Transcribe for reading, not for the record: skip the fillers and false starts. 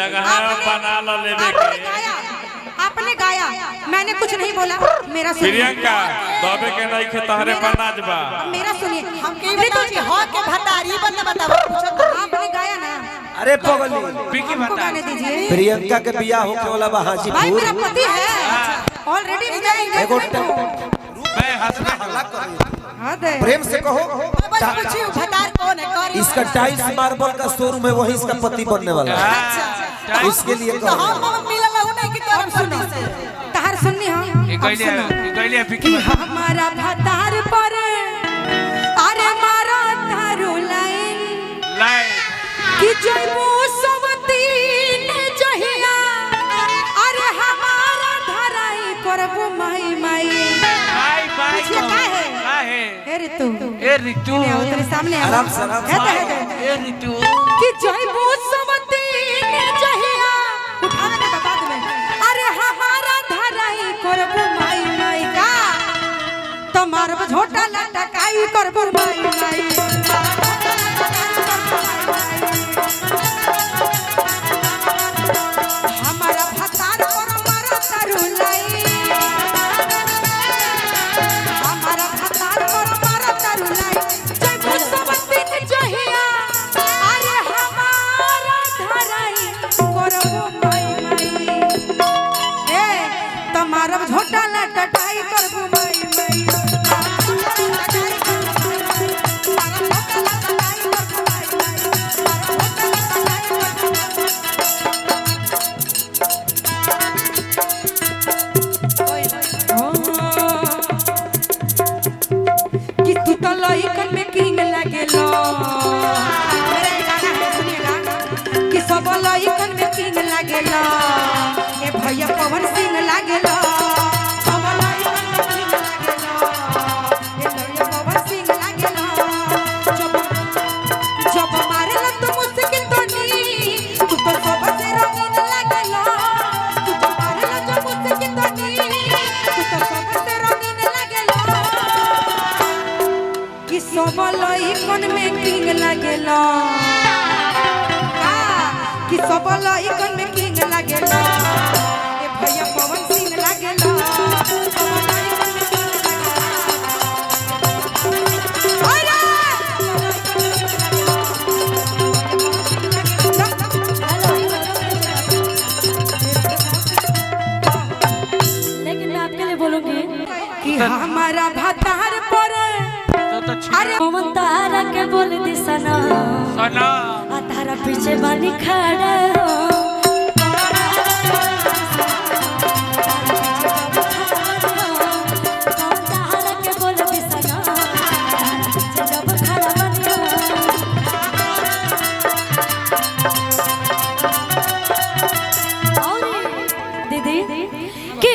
जगह बना लो लेवे के। आपने गाया, मैंने कुछ नहीं बोला। मेरा सुनिए प्रियंका, दबे के नहीं खे तहरे पर नाचबा। मेरा सुनिए, हम के बताओ हो के भतारी बन बताओ पूछो। आपने गाया ना। अरे पगली पिकी हमको बता गाने दीजिए। प्रियंका के बियाह होके वाला बा भाई हाजीपुर। मेरा पति है ऑलरेडी। एगो मैं हंसना हल्ला कर रही हद प्रेम से कहो। बस पूछियो भतार कौन है कर इसका टाइल्स मार्बल का शोरूम है, वही इसका पति बनने वाला है। अच्छा इसके लिए तो कहो। हम मिलल हूं नहीं कि तोर सुनी से तहार सुननी हम। ये कहलिए कि पिकी हमारा भतार पर अरे मारा तारू लाइन लाइन कि जइबो सबतीन जहिया अरे हमारा धराई करबो माई माई। बाय बाय ये का है? है ए ऋतु, ए ऋतु ले आओ तेरे सामने आओ। आराम से, आराम से। ए ऋतु कि जइबो सबतीन जहिया उठावे के बता देबे अरे हमारा धराई करबो माई माई का तो मारब झोटा लटकाई करबो माई माई। हमारा भतार पर मारा तारू लाई, हमारा भतार पर मारा तारू लाई जइबो सबतीन जहिया अरे हमारा धराई करबो माई माई। ए त मारब झोटा लटकाई करबो माई माई। कि तू तो लइकन में किंग लागेलो। मेरा ये गाना है सुनिएगा कि सब लइकन में किंग लागेलो। ए भैया पवन सिंह लागेलो। सब लइकन में किंग लागेलो। ए भैया पवन सिंह लागेलो। जब मारेला तू मुस्किन तो नी तू तो सबसे रंगीन लागेलो। तू तो मारेला जो मुस्किन तो नी तू तो सबसे रंगीन लागेलो। कि सब लइकन में किंग लागेला का कि सब लइकन में किंग लागेला। ए भैया पवन सिंह लागेला। सब लइकन में किंग लागेला। लेकिन मैं आपके लिए बोलूंगी कि हमारा भतार पर अरे मोमन तारा के बोल दी सना सना आ तारा पीछे बानी खड़ा हो। तारा के बोल दी सना तारा पीछे जब खड़ा बनियो। और दीदी कि